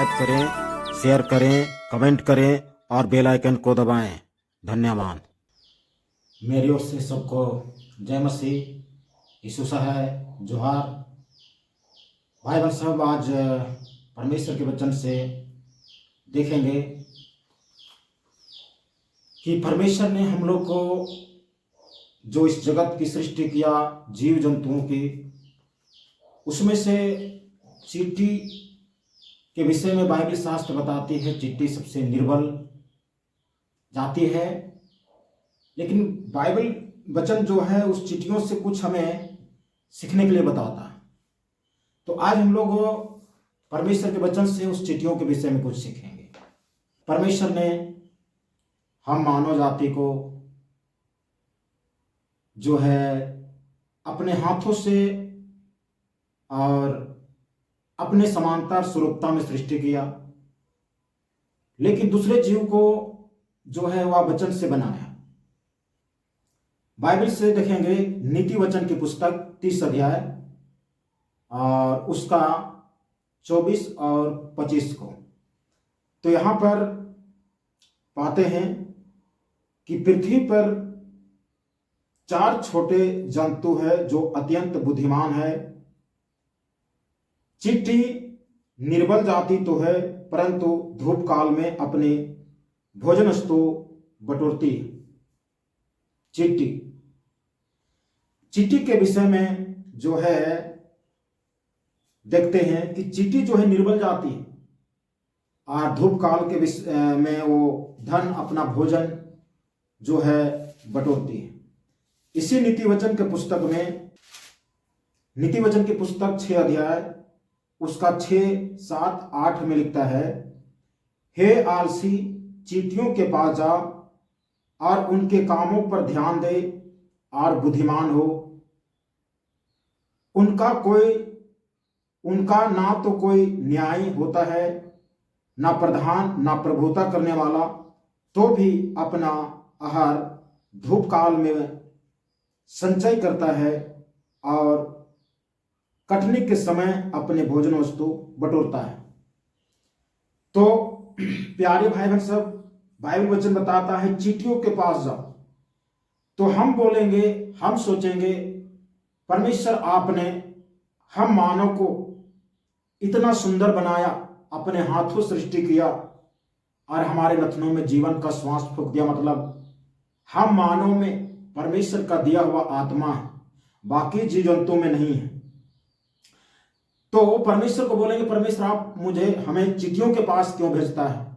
Subscribe करें, share करें, comment करें और बेल आइकन को दबाएं। धन्यवाद। मेरी ओर से सबको जय मसीह, यीशु है, जोहार। भाई बहन साहब, आज परमेश्वर के वचन से देखेंगे कि परमेश्वर ने हम लोग को जो इस जगत की सृष्टि किया, जीव जंतुओं की, उसमें से चींटी के विषय में बाइबल शास्त्र बताती है चींटी सबसे निर्बल जाति है। लेकिन बाइबल वचन जो है उस चींटियों से कुछ हमें सीखने के लिए बताता है। तो आज हम लोग परमेश्वर के वचन से उस चींटियों के विषय में कुछ सीखेंगे। परमेश्वर ने हम मानव जाति को जो है अपने हाथों से और अपने समांतर स्वरूपता में सृष्टि किया, लेकिन दूसरे जीव को जो है वह वचन से बनाया। बाइबल से देखेंगे नीति वचन की पुस्तक 30 अध्याय और उसका 24 और 25 को। तो यहाँ पर पाते हैं कि पृथ्वी पर 4 छोटे जंतु है जो अत्यंत बुद्धिमान है। चींटी निर्बल जाति तो है, परंतु धूप काल में अपने भोजन वस्तु बटोरती है। चींटी के विषय में जो है देखते हैं कि चींटी जो है निर्बल जाति है और धूप काल के विषय में वो धन अपना भोजन जो है बटोरती है। इसी नीति वचन के पुस्तक में, नीति वचन की पुस्तक 6 अध्याय उसका 6, 7, 8 में लिखता है, हे आलसी, चींटियों के पास जा और उनके कामों पर ध्यान दे और बुद्धिमान हो। उनका ना तो कोई न्यायी होता है, ना प्रधान, ना प्रभुता करने वाला, तो भी अपना आहार धूप काल में संचय करता है और कटनी के समय अपने भोजन वस्तु बटोरता है। तो प्यारे भाई बहन सब, बाइबल वचन बताता है चींटियों के पास जाओ। तो हम बोलेंगे, हम सोचेंगे, परमेश्वर आपने हम मानव को इतना सुंदर बनाया, अपने हाथों सृष्टि किया और हमारे नथनों में जीवन का श्वास फूंक दिया। मतलब हम मानव में परमेश्वर का दिया हुआ आत्मा है, बाकी जीव जंतुओं में नहीं है। तो परमेश्वर को बोलेंगे, परमेश्वर आप हमें चींटियों के पास क्यों भेजता है?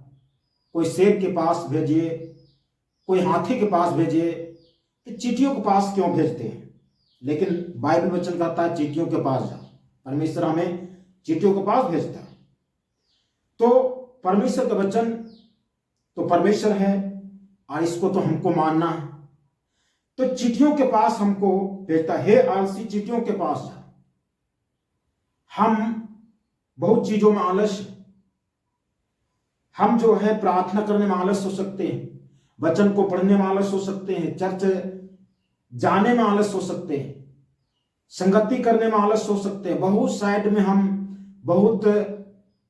कोई शेर के पास भेजिए, कोई हाथी के पास भेजिए, कि चींटियों के पास क्यों भेजते हैं? लेकिन बाइबल वचन कहता है चींटियों के पास जाओ। परमेश्वर हमें चींटियों के पास भेजता है। तो परमेश्वर का वचन तो परमेश्वर है और इसको तो हमको मानना है। तो चींटियों के पास हमको भेजता है, हे आलसी, चींटियों के पास जा। हम बहुत चीजों में आलस, हम जो है प्रार्थना करने में आलस हो सकते हैं, वचन को पढ़ने में आलस हो सकते हैं, चर्च जाने में आलस हो सकते हैं, संगति करने में आलस हो सकते हैं, बहुत साइड में हम बहुत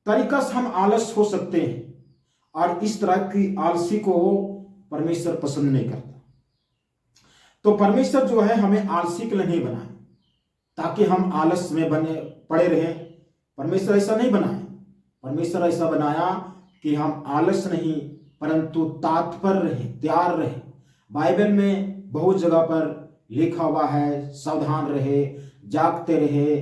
तरीका से हम आलस हो सकते हैं। और इस तरह की आलसी को परमेश्वर पसंद नहीं करता। तो परमेश्वर जो है हमें आलसी के लिए नहीं बनाए ताकि हम आलस में पड़े रहें। परमेश्वर ऐसा नहीं बनाया। परमेश्वर ऐसा बनाया कि हम आलस नहीं परंतु तत्पर रहे, तैयार रहे। बाइबल में बहुत जगह पर लिखा हुआ है, सावधान रहे, जागते रहे,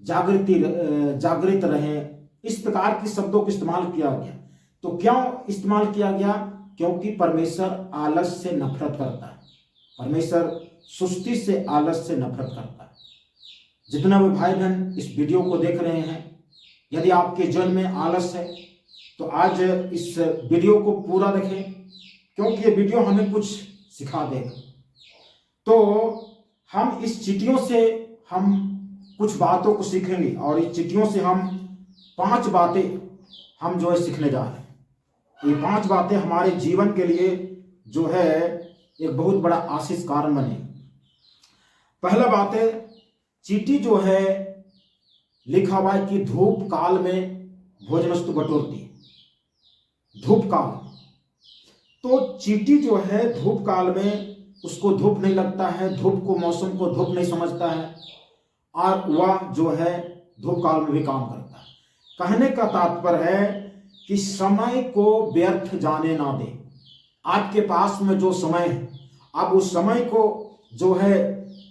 जागृत रहे। इस प्रकार के शब्दों का इस्तेमाल किया गया। तो क्यों इस्तेमाल किया गया? क्योंकि परमेश्वर आलस से नफरत करता है। परमेश्वर सुस्ती से, आलस से नफरत करता है। जितना भी भाई बहन इस वीडियो को देख रहे हैं, यदि आपके जीवन में आलस है तो आज इस वीडियो को पूरा देखें, क्योंकि ये वीडियो हमें कुछ सिखा देगा। तो हम इस चींटियों से हम कुछ बातों को सीखेंगे और इस चींटियों से हम 5 बातें हम जो है सीखने जा रहे हैं। ये 5 बातें हमारे जीवन के लिए जो है एक बहुत बड़ा आशीष कारण बने। पहला बात है, चींटी जो है लिखा हुआ है कि धूप काल में भोजन वस्तु बटोरती है धूप काल। तो चींटी जो है धूप काल में उसको धूप नहीं लगता है, धूप को मौसम को धूप नहीं समझता है, और वह जो है धूप काल में भी काम करता है। कहने का तात्पर्य है कि समय को व्यर्थ जाने ना दे। आपके पास में जो समय है, आप उस समय को जो है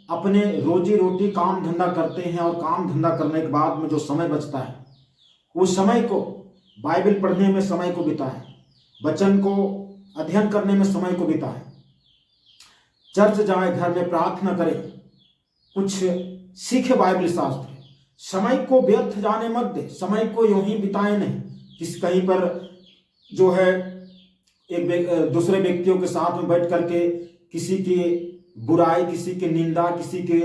अपने रोजी रोटी काम धंधा करते हैं, और काम धंधा करने के बाद में जो समय बचता है उस समय को बाइबल पढ़ने में समय को बिताएं, वचन को अध्ययन करने में समय को बिताएं, चर्च जाए, घर में प्रार्थना करें, कुछ सीखे बाइबल शास्त्र। समय को व्यर्थ जाने मत दे, समय को यूं ही बिताए नहीं किसी कहीं पर जो है एक दूसरे व्यक्तियों के साथ में बैठ करके किसी की बुराई, किसी की निंदा, किसी के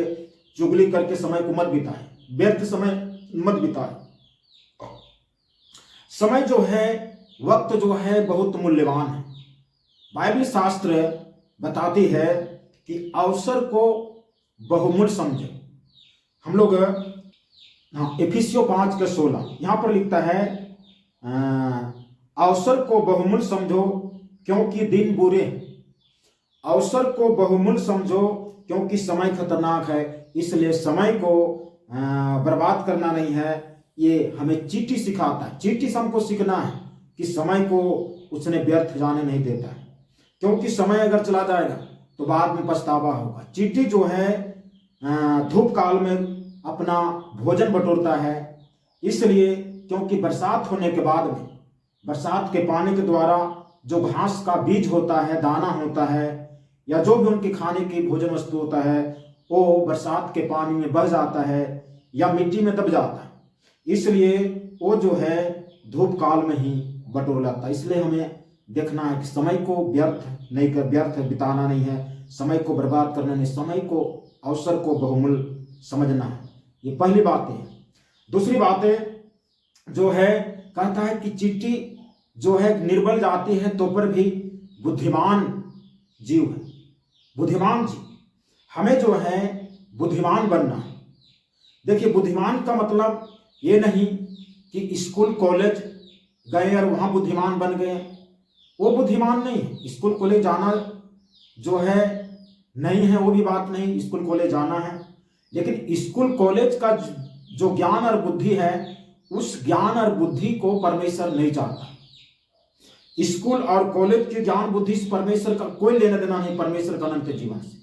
चुगली करके समय को मत बिताए, व्यर्थ समय मत बिताए। समय जो है, वक्त जो है बहुत मूल्यवान है। बाइबल शास्त्र बताती है कि अवसर को बहुमूल्य समझे। हम लोग इफिसियों 5:16 यहाँ पर लिखता है अवसर को बहुमूल्य समझो क्योंकि दिन बुरे हैं। अवसर को बहुमूल्य समझो क्योंकि समय खतरनाक है। इसलिए समय को बर्बाद करना नहीं है। ये हमें चींटी सिखाता है। चींटी से हमको सीखना है कि समय को उसने व्यर्थ जाने नहीं देता है, क्योंकि समय अगर चला जाएगा तो बाद में पछतावा होगा। चींटी जो है धूप काल में अपना भोजन बटोरता है, इसलिए क्योंकि बरसात होने के बाद में बरसात के पानी के द्वारा जो घास का बीज होता है, दाना होता है, या जो भी उनके खाने की भोजन वस्तु होता है, वो बरसात के पानी में बह जाता है या मिट्टी में दब जाता है। इसलिए वो जो है धूप काल में ही बटोर लाता है। इसलिए हमें देखना है कि समय को व्यर्थ बिताना नहीं है, समय को बर्बाद करना नहीं, समय को, अवसर को बहुमूल्य समझना है। ये पहली बात है। दूसरी बात है जो है, कहता है कि चींटी जो है निर्बल जाती है तो पर भी बुद्धिमान जीव है, बुद्धिमान जीव। हमें जो है बुद्धिमान बनना है। देखिए, बुद्धिमान का मतलब ये नहीं कि स्कूल कॉलेज गए और वहाँ बुद्धिमान बन गए, वो बुद्धिमान नहीं है। स्कूल कॉलेज जाना जो है नहीं है, वो भी बात नहीं, स्कूल कॉलेज जाना है, लेकिन स्कूल कॉलेज का जो ज्ञान और बुद्धि है, उस ज्ञान और बुद्धि को परमेश्वर नहीं चाहता। स्कूल और कॉलेज के ज्ञान बुद्धि से परमेश्वर का कोई लेना देना नहीं। परमेश्वर का अनंत जीवन से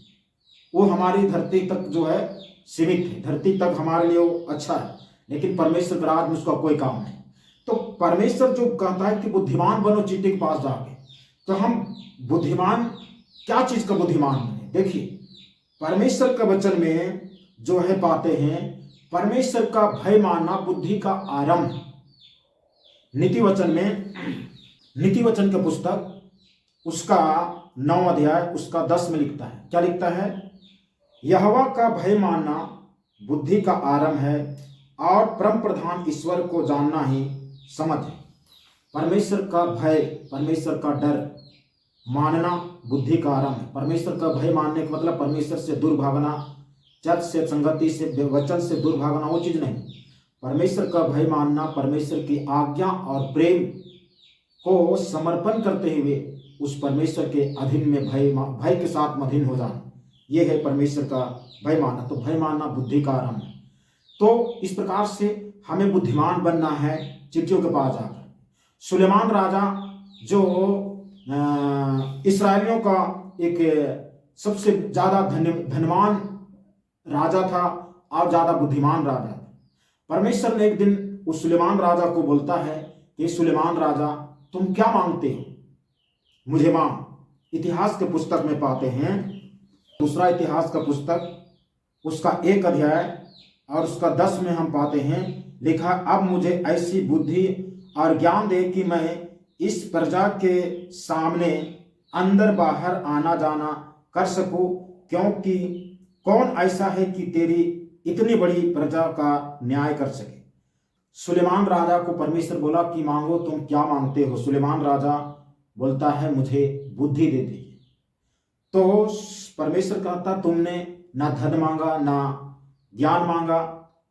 वो हमारी धरती तक जो है सीमित है, धरती तक हमारे लिए वो अच्छा है, लेकिन परमेश्वर के राज में उसका कोई काम नहीं। तो परमेश्वर जो कहता है कि बुद्धिमान बनो चींटी के पास जाके, तो हम बुद्धिमान, क्या चीज का बुद्धिमान बने? देखिए, परमेश्वर का वचन में जो है पाते हैं, परमेश्वर का भय मानना बुद्धि का आरंभ। नीति वचन में, नीति वचन का पुस्तक उसका 9 अध्याय उसका 10 में लिखता है, क्या लिखता है? यहोवा का भय मानना बुद्धि का आरंभ है और परम प्रधान ईश्वर को जानना ही समझ है। परमेश्वर का भय, परमेश्वर का डर मानना बुद्धि का आरंभ है। परमेश्वर का भय मानने का मतलब परमेश्वर से दूर भागना, चर्च से, संगति से, वचन से दूर भागना, वो चीज नहीं। परमेश्वर का भय मानना, परमेश्वर की आज्ञा और प्रेम को समर्पण करते हुए उस परमेश्वर के अधीन में भय के साथ अधीन हो जाना, यह है परमेश्वर का भय मानना। तो भय मानना बुद्धि का आरंभ है। तो इस प्रकार से हमें बुद्धिमान बनना है चींटियों के पास जाकर। सुलेमान राजा जो इस्राएलियों का एक सबसे ज्यादा धनवान राजा था और ज्यादा बुद्धिमान राजा था। परमेश्वर ने एक दिन उस सुलेमान राजा को बोलता है कि सुलेमान राजा, तुम क्या मांगते हो, मुझे मांग। इतिहास के पुस्तक में पाते हैं, दूसरा इतिहास का पुस्तक उसका 1 अध्याय और उसका 10 में हम पाते हैं लिखा, अब मुझे ऐसी बुद्धि और ज्ञान दे कि मैं इस प्रजा के सामने अंदर बाहर आना जाना कर सकूं, क्योंकि कौन ऐसा है कि तेरी इतनी बड़ी प्रजा का न्याय कर सके। सुलेमान राजा को परमेश्वर बोला कि मांगो, तुम क्या मांगते हो? सुलेमान राजा बोलता है, मुझे बुद्धि दे दीजिए। तो परमेश्वर कहता, तुमने ना धन मांगा, ना ज्ञान मांगा,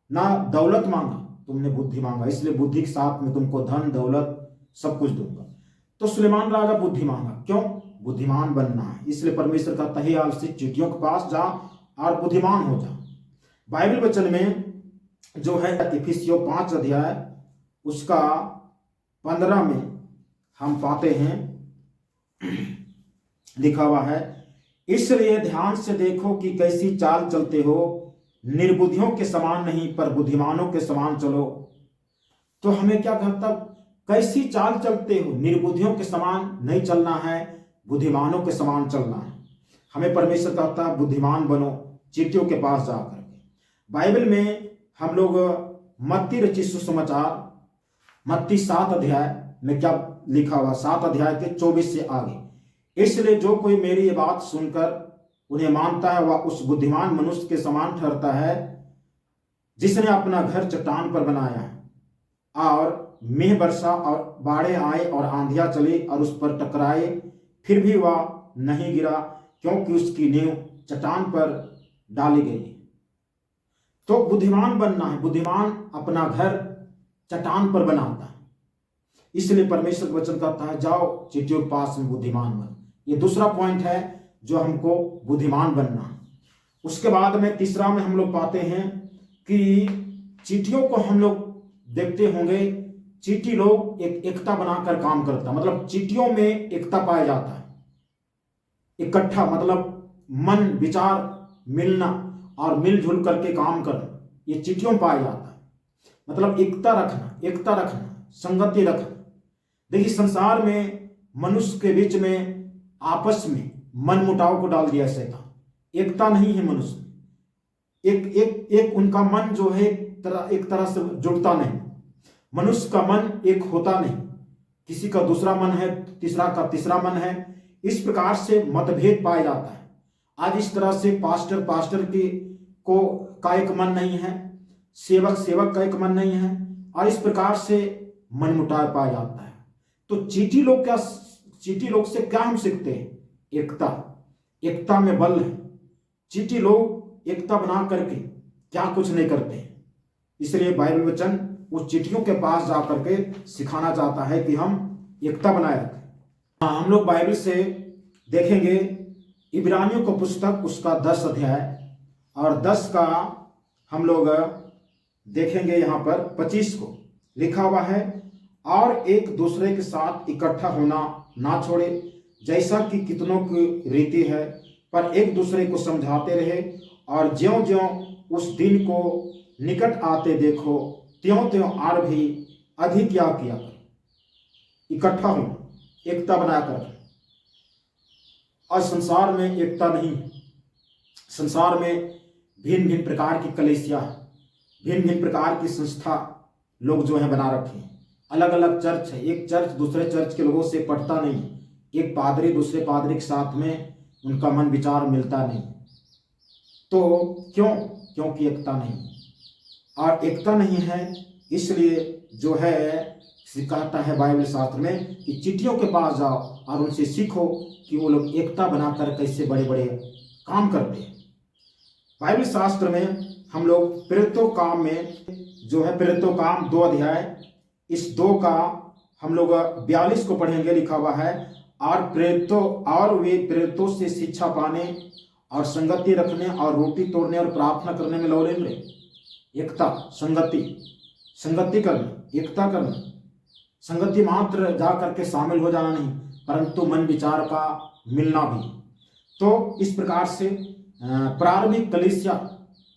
ना दौलत मांगा, तुमने बुद्धि मांगा, इसलिए बुद्धि के साथ में तुमको धन दौलत सब कुछ दूंगा। तो सुलेमान राजा बुद्धि मांगा, क्यों? बुद्धिमान बनना है, इसलिए परमेश्वर कहता है आलसी चींटियों के पास जा और बुद्धिमान हो जा। बाइबल वचन में जो है इफिसियों 5 अध्याय उसका 15 में हम पाते हैं लिखा हुआ है, इसलिए ध्यान से देखो कि कैसी चाल चलते हो, निर्बुद्धियों के समान नहीं पर बुद्धिमानों के समान चलो। तो हमें क्या कहता, कैसी चाल चलते हो? निर्बुद्धियों के समान नहीं चलना है, बुद्धिमानों के समान चलना है। हमें परमेश्वर कहता है बुद्धिमान बनो चींटियों के पास जाकर के। बाइबल में हम लोग मत्ती रचित सुसमाचार मत्ती 7 अध्याय में क्या लिखा हुआ, 7 अध्याय के 24 से आगे, इसलिए जो कोई मेरी ये बात सुनकर उन्हें मानता है वह उस बुद्धिमान मनुष्य के समान ठहरता है जिसने अपना घर चट्टान पर बनाया है और मेघ बरसा और बाढ़ें आए और आंधियां चली और उस पर टकराए, फिर भी वह नहीं गिरा क्योंकि उसकी नींव चट्टान पर डाली गई। तो बुद्धिमान बनना है, बुद्धिमान अपना घर चट्टान पर बनाता है, इसलिए परमेश्वर का वचन कहता है जाओ चींटियों के पास में बुद्धिमान बन। ये दूसरा पॉइंट है जो हमको बुद्धिमान बनना है। उसके बाद में तीसरा में हम लोग पाते हैं कि चींटियों को हम लोग देखते होंगे, चींटी लोग एक एकता बनाकर काम करता, मतलब चींटियों में एकता पाया जाता है, इकट्ठा, मतलब मन विचार मिलना और मिलजुल करके काम करना, ये चींटियों में पाया जाता है। मतलब एकता रखना, संगति रखना। देखिए संसार में मनुष्य के बीच में आपस में मन मुटाव को डाल दिया शैतान, एकता नहीं है मनुष्य में, एक उनका मन जो है एक तरह से जुड़ता नहीं, मनुष्य का मन एक होता नहीं, किसी का दूसरा मन है, तीसरा का तीसरा मन है, इस प्रकार से मतभेद पाया जाता है। आज इस तरह से पास्टर का एक मन नहीं है, सेवक का एक मन नहीं है, और इस प्रकार से मन मुटाव पाया जाता है। तो चींटी लोग से क्या हम सीखते हैं? एकता में बल है। चींटी लोग एकता बना करके क्या कुछ नहीं करते हैं, इसलिए बाइबल वचन उस चींटियों के पास जाकर के सिखाना चाहता है कि हम एकता बनाए रखें। हम लोग बाइबल से देखेंगे इब्रानियों का पुस्तक उसका 10 अध्याय और 10 का हम लोग देखेंगे यहाँ पर 25 को लिखा हुआ है, और एक दूसरे के साथ इकट्ठा होना ना छोड़े जैसा कि कितनों की रीति है, पर एक दूसरे को समझाते रहे, और ज्यों ज्यों उस दिन को निकट आते देखो त्यों त्यों और भी अधिक क्या किया कर। इकट्ठा होना, एकता बनाकर। और संसार में एकता नहीं, संसार में भिन्न भिन्न प्रकार की कलीसिया, भिन्न भिन्न प्रकार की संस्था लोग जो है बना रखे हैं, अलग अलग चर्च है, एक चर्च दूसरे चर्च के लोगों से पटता नहीं, एक पादरी दूसरे पादरी के साथ में उनका मन विचार मिलता नहीं। तो क्योंकि एकता नहीं, और एकता नहीं है इसलिए जो है कहता है बाइबल शास्त्र में कि चींटियों के पास जाओ और उनसे सीखो कि वो लोग एकता बनाकर कैसे बड़े बड़े काम करते हैं। बाइबल शास्त्र में हम लोग प्रेरितों काम में जो है प्रेरितों काम 2 अध्याय इस 2 का हम लोग 42 को पढ़ेंगे, लिखा हुआ है, और वे प्रेरितों से शिक्षा पाने और संगति रखने और रोटी तोड़ने और प्रार्थना करने में लौलीन रहे। एकता, संगति करना, एकता करना, संगति मात्र जा करके शामिल हो जाना नहीं, परंतु मन विचार का मिलना भी। तो इस प्रकार से प्रारंभिक कलीसिया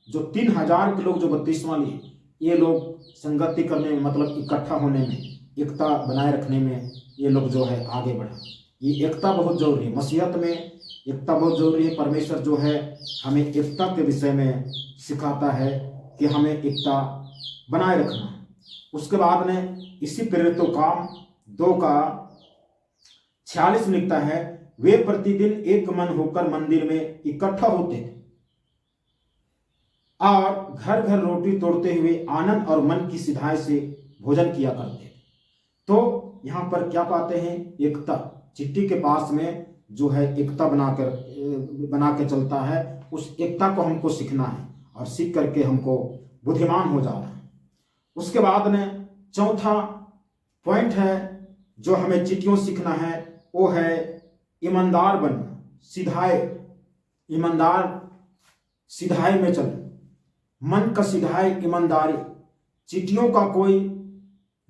जो 3000 के लोग जो बपतिस्मा लिए, ये लोग संगति करने में, मतलब इकट्ठा होने में, एकता बनाए रखने में ये लोग जो है आगे बढ़ा। ये एकता बहुत जरूरी है, मसीहत में एकता बहुत जरूरी है। परमेश्वर जो है हमें एकता के विषय में सिखाता है कि हमें एकता बनाए रखना। उसके बाद में इसी प्रेरितों काम 2 का 46 लिखता है, वे प्रतिदिन एक मन होकर मंदिर में इकट्ठा होते थे और घर घर रोटी तोड़ते हुए आनंद और मन की सिधाई से भोजन किया करते थे। तो यहाँ पर क्या पाते हैं? एकता। चिट्ठी के पास में जो है एकता बना के चलता है, उस एकता को हमको सीखना है और सीख करके हमको बुद्धिमान हो जाना है। उसके बाद में चौथा पॉइंट है जो हमें चिट्ठियों सीखना है, वो है ईमानदार बनना, सीधाई, ईमानदार, सीधाई में चलना, मन का सीधाई, ईमानदारी। चिट्ठियों का कोई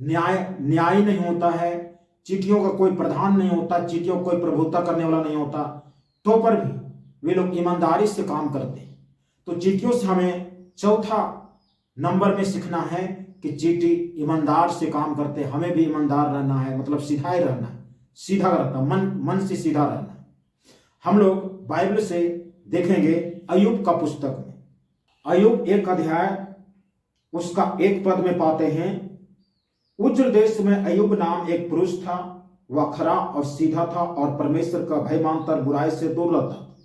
न्याय नहीं होता है, चिट्ठियों का कोई प्रधान नहीं होता, चिट्ठियों का कोई प्रभुता करने वाला नहीं होता, तो पर भी वे लोग ईमानदारी से काम करते हैं। तो चिट्ठियों से हमें चौथा नंबर में सीखना है कि चिट्ठी ईमानदार से काम करते, हमें भी ईमानदार रहना है, मतलब सीधा ही रहना है, सीधा रहना, मन से सीधा रहना है। हम लोग बाइबल से देखेंगे अय्यूब का पुस्तक में, अय्यूब 1 अध्याय उसका 1 पद में पाते हैं, उज्र देश में अय्यूब नाम एक पुरुष था, वह खरा और सीधा था और परमेश्वर का भय मानता और बुराई से दूर रहता था।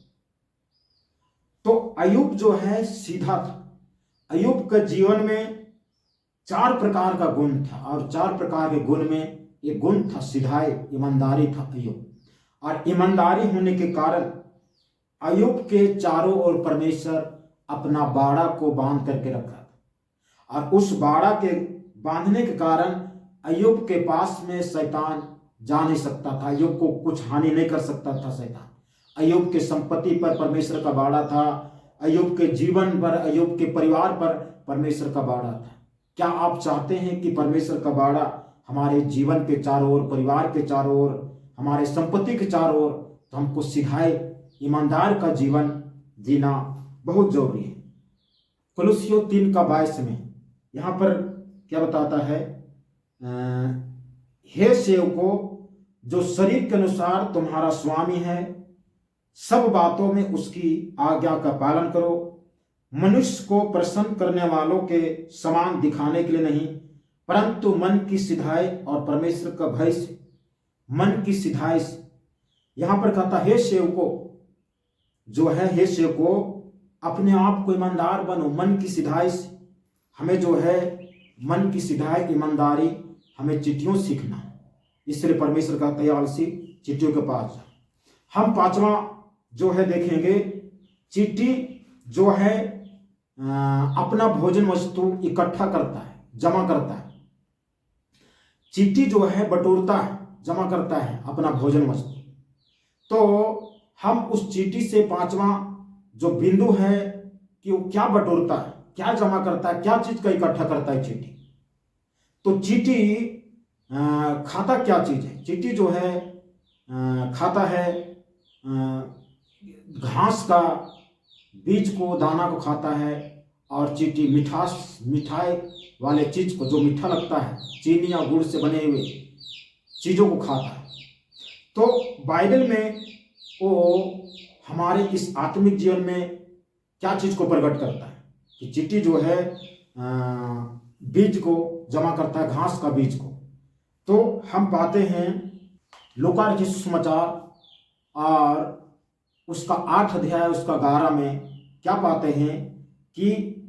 तो अय्यूब जो है सीधा था। अय्यूब के जीवन में 4 प्रकार का गुण था और 4 प्रकार के गुण में एक गुण था सीधाई, ईमानदारी था अय्यूब। और ईमानदारी होने के कारण अय्यूब के चारों ओर परमेश्वर अपना बाड़ा को बांध करके रखा था, और उस बाड़ा के बांधने के कारण अय्यूब के पास में शैतान जा नहीं सकता था, अय्यूब को कुछ हानि नहीं कर सकता था शैतान। अय्यूब के संपत्ति पर परमेश्वर का बाड़ा था, अय्यूब के जीवन पर, अय्यूब के परिवार पर परमेश्वर का बाड़ा था। क्या आप चाहते हैं कि परमेश्वर का बाड़ा हमारे जीवन के चारों ओर, परिवार के चारों ओर, हमारे संपत्ति के चारों ओर, तो हमको सिखाए ईमानदार का जीवन जीना बहुत जरूरी है। कुलुस्सियों 3:22 में यहाँ पर क्या बताता है, हे सेवको जो शरीर के अनुसार तुम्हारा स्वामी है, सब बातों में उसकी आज्ञा का पालन करो, मनुष्य को प्रसन्न करने वालों के समान दिखाने के लिए नहीं, परंतु मन की सिधाई और परमेश्वर का भय से, मन की सिधाई से। यहां पर कहता हे सेवको जो है, हे सेवको अपने आप को ईमानदार बनो, मन की सिधाई से। हमें जो है मन की सिधाई, ईमानदारी हमें चिट्ठियों सीखना है, इसलिए परमेश्वर कहता है आलसी चिट्ठियों के पास। हम 5वां जो है देखेंगे, चिट्ठी जो है अपना भोजन वस्तु इकट्ठा करता है, जमा करता है। चिट्ठी जो है बटोरता है, जमा करता है अपना भोजन वस्तु। तो हम उस चिट्ठी से 5वां जो बिंदु है कि वो क्या बटोरता है, क्या जमा करता है, क्या चीज का इकट्ठा करता है चिट्ठी। तो चिट्ठी खाता क्या चीज है, चिट्ठी जो है खाता है घास का बीज को, दाना को खाता है, और चिट्ठी मिठाई वाले चीज को, जो मीठा लगता है, चीनी या गुड़ से बने हुए चीजों को खाता है। तो बाइबल में वो हमारे इस आत्मिक जीवन में क्या चीज को प्रकट करता है कि चिट्ठी जो है बीज को जमा करता है, घास का बीज को। तो हम पाते हैं लूका रचित सुसमाचार और उसका 8 अध्याय उसका 11 में क्या पाते हैं कि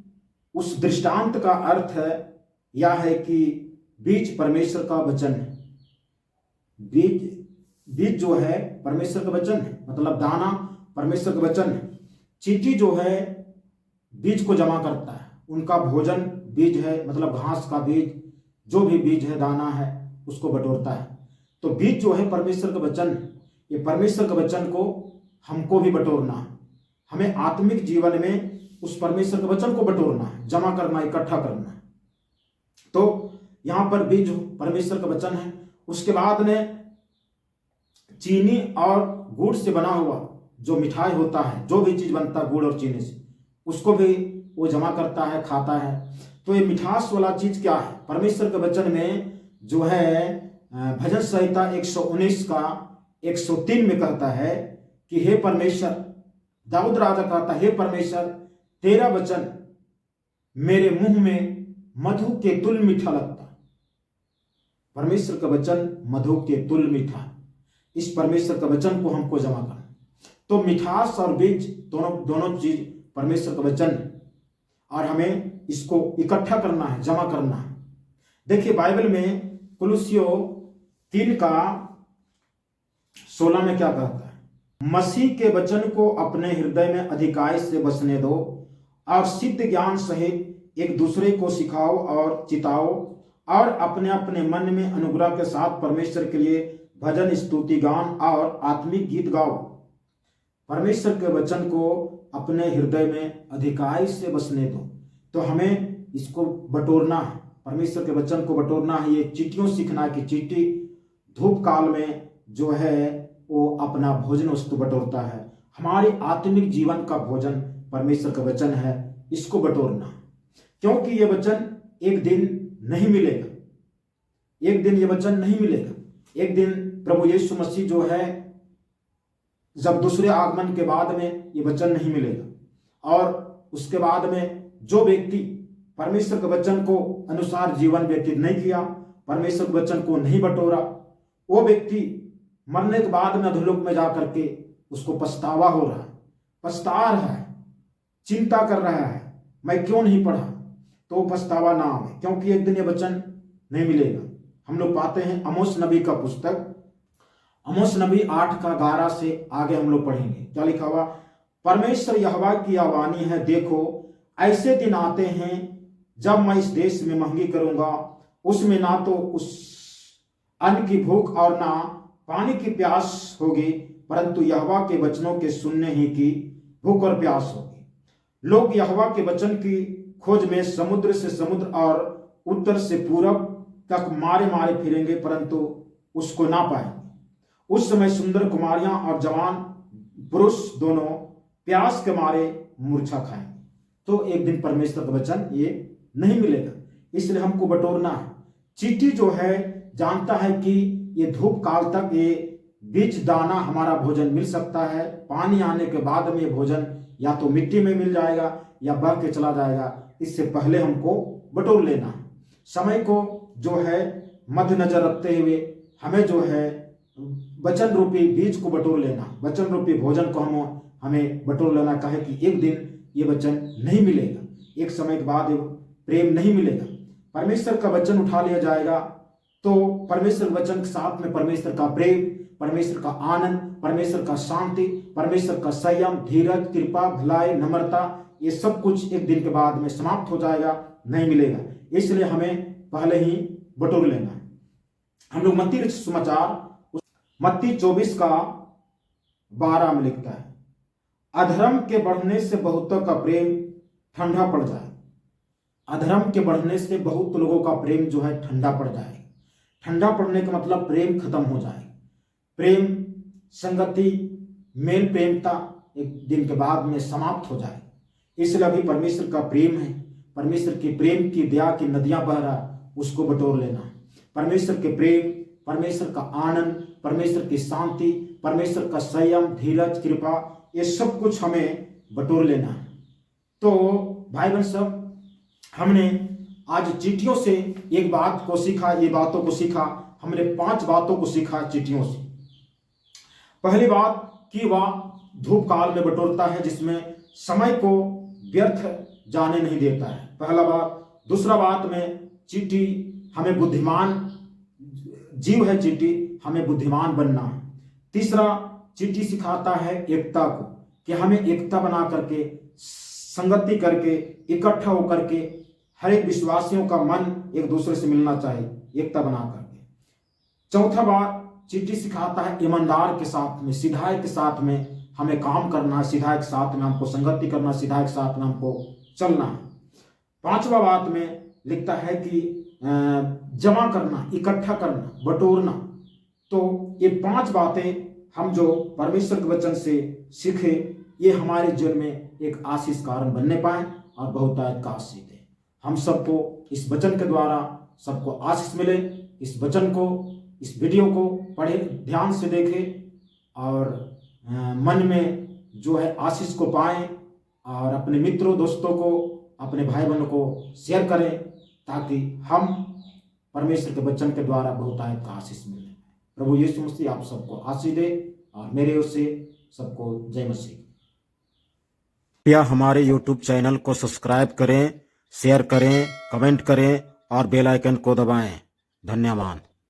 उस दृष्टांत का अर्थ है यह है कि बीज परमेश्वर का वचन है। बीज जो है परमेश्वर का वचन है, मतलब दाना परमेश्वर का वचन है। चींटी जो है बीज को जमा करता है, उनका भोजन बीज है, मतलब घास का बीज, जो भी बीज है, दाना है, उसको बटोरता है। तो बीज जो है परमेश्वर का वचन है। ये परमेश्वर के वचन को हमको भी बटोरना है। हमें आत्मिक जीवन में उस परमेश्वर के वचन को बटोरना है, जमा करना, इकट्ठा करना है। तो यहां पर बीज परमेश्वर का वचन है। उसके बाद में चीनी और गुड़ से बना हुआ जो मिठाई होता है, जो भी चीज बनता है गुड़ और चीनी से, उसको भी वो जमा करता है, खाता है। तो ये मिठास वाला चीज क्या है, परमेश्वर के वचन में जो है भजन संहिता 119 का 103 में कहता है कि हे परमेश्वर, दाऊद राजा कहता है, हे परमेश्वर तेरा वचन मेरे मुंह में मधु के तुल मीठा लगता है। परमेश्वर का वचन मधु के तुल मीठा है। इस परमेश्वर का वचन को हमको जमा करना। तो मिठास और बीज दोनों चीज परमेश्वर का वचन है, और हमें इसको इकट्ठा करना है, जमा करना है। देखिए बाइबल में कुलुस्सियों 3:16 में क्या कहता है, मसीह के वचन को अपने हृदय में अधिकाई से बसने दो और सिद्ध ज्ञान सहित एक दूसरे को सिखाओ और चिताओ और अपने अपने मन में अनुग्रह के साथ परमेश्वर के लिए भजन, स्तुति, गान और आत्मिक गीत गाओ। परमेश्वर के वचन को अपने हृदय में अधिकाई से बसने दो। तो हमें इसको बटोरना है, परमेश्वर के वचन को बटोरना है। ये चींटियों सीखना है कि चींटी धूप काल में जो है वो अपना भोजन वस्तु बटोरता है। हमारे आत्मिक जीवन का भोजन परमेश्वर का वचन है, इसको बटोरना, क्योंकि ये वचन एक दिन नहीं मिलेगा, एक दिन ये वचन नहीं मिलेगा। एक दिन प्रभु यीशु मसीह जो है जब दूसरे आगमन के बाद में ये वचन नहीं मिलेगा, और उसके बाद में जो व्यक्ति परमेश्वर के वचन को अनुसार जीवन व्यतीत नहीं किया, परमेश्वर के वचन को नहीं बटोरा, वो व्यक्ति मरने के बाद में अधोलोक में जाकर के उसको पछतावा हो रहा है, पछता रहा है, चिंता कर रहा है, मैं क्यों नहीं पढ़ा। तो पछतावा ना आवे, क्योंकि एक दिन ये वचन नहीं मिलेगा। हम लोग पाते हैं आमोस नबी का पुस्तक, आमोस नबी 8:11 से आगे हम लोग पढ़ेंगे। क्या लिखा हुआ? परमेश्वर यहोवा की यह वाणी है, देखो ऐसे दिन आते हैं जब मैं इस देश में महंगी करूंगा, उसमें ना तो उस अन्न की भूख और ना पानी की प्यास होगी, परंतु यहोवा के वचनों के सुनने ही की भूख और प्यास होगी। लोग यहोवा के वचन की खोज में समुद्र से समुद्र और उत्तर से पूरब तक मारे मारे फिरेंगे, परंतु उसको ना पाएंगे। उस समय सुंदर कुमारियां और जवान पुरुष दोनों प्यास के मारे मूर्छा खाएंगे। तो एक दिन परमेश्वर का वचन ये नहीं मिलेगा, इसलिए हमको बटोरना है। चींटी जो है जानता है कि ये धूप काल तक ये बीज दाना हमारा भोजन मिल सकता है, पानी आने के बाद में ये भोजन या तो मिट्टी में मिल जाएगा या बह के चला जाएगा। इससे पहले हमको बटोर लेना है। समय को जो है मद्देनजर रखते हुए हमें जो है वचन रूपी बीज को बटोर लेना, वचन रूपी भोजन को हमें बटोर लेना। कहे कि एक दिन ये वचन नहीं मिलेगा, एक समय के बाद प्रेम नहीं मिलेगा। परमेश्वर का वचन उठा लिया जाएगा तो परमेश्वर वचन के साथ में परमेश्वर का प्रेम, परमेश्वर का आनंद, परमेश्वर का शांति, परमेश्वर का संयम, धीरज, कृपा, भलाई, नम्रता, ये सब कुछ एक दिन के बाद में समाप्त हो जाएगा, नहीं मिलेगा। इसलिए हमें पहले ही बटोर लेना है। हम लोग मत्ती रचित सुसमाचार मत्ती 24:12 में लिखता है, अधर्म के बढ़ने से बहुतों का प्रेम ठंडा पड़ जाए। अधर्म के बढ़ने से बहुत लोगों का प्रेम जो है ठंडा पड़ जाएगा। ठंडा पड़ने का मतलब प्रेम खत्म हो जाएगा। प्रेम, संगति, मेल प्रेमता एक दिन के बाद में समाप्त हो जाए। इसलिए अभी परमेश्वर का प्रेम है, परमेश्वर के प्रेम की दया की नदियां बह रहा, उसको बटोर लेना। परमेश्वर के प्रेम, परमेश्वर का आनंद, परमेश्वर की शांति, परमेश्वर का संयम, धीरज, कृपा, ये सब कुछ हमें बटोर लेना है। तो भाई बहन सब, हमने आज चींटियों से एक बात को सीखा, ये बातों को सीखा। हमने 5 बातों को सीखा चींटियों से। पहली बात कि वह धूप काल में बटोरता है, जिसमें समय को व्यर्थ जाने नहीं देता है, पहला बात। दूसरा बात में चींटी हमें बुद्धिमान जीव है, चींटी हमें बुद्धिमान बनना है। तीसरा, चींटी सिखाता है एकता को, कि हमें एकता बना करके, संगति करके, इकट्ठा होकर के हर एक विश्वासियों का मन एक दूसरे से मिलना चाहिए, एकता बना करके। चौथा बात, चींटी सिखाता है ईमानदार के साथ में, सीधाई के साथ में हमें काम करना है, सीधाई के साथ में हमको संगति करना, सीधाई के साथ में हमको चलना है। पांचवा बात में लिखता है कि जमा करना, इकट्ठा करना, बटोरना। तो ये 5 बातें हम जो परमेश्वर के वचन से सीखे, ये हमारे जीवन में एक आशीष कारण बनने पाए और बहुतायत का आशीष दे। हम सबको इस वचन के द्वारा सबको आशीष मिले। इस वचन को, इस वीडियो को पढ़े, ध्यान से देखें और मन में जो है आशीष को पाएं, और अपने मित्रों, दोस्तों को, अपने भाई बहनों को शेयर करें, ताकि हम परमेश्वर के वचन के द्वारा बहुतायत का आशीष मिले। प्रभु यीशु मसीह आप सबको आशीष दे, और मेरे ओर से सबको जय मसीह। कृपया हमारे YouTube चैनल को सब्सक्राइब करें, शेयर करें, कमेंट करें और बेल आइकन को दबाएं। धन्यवाद।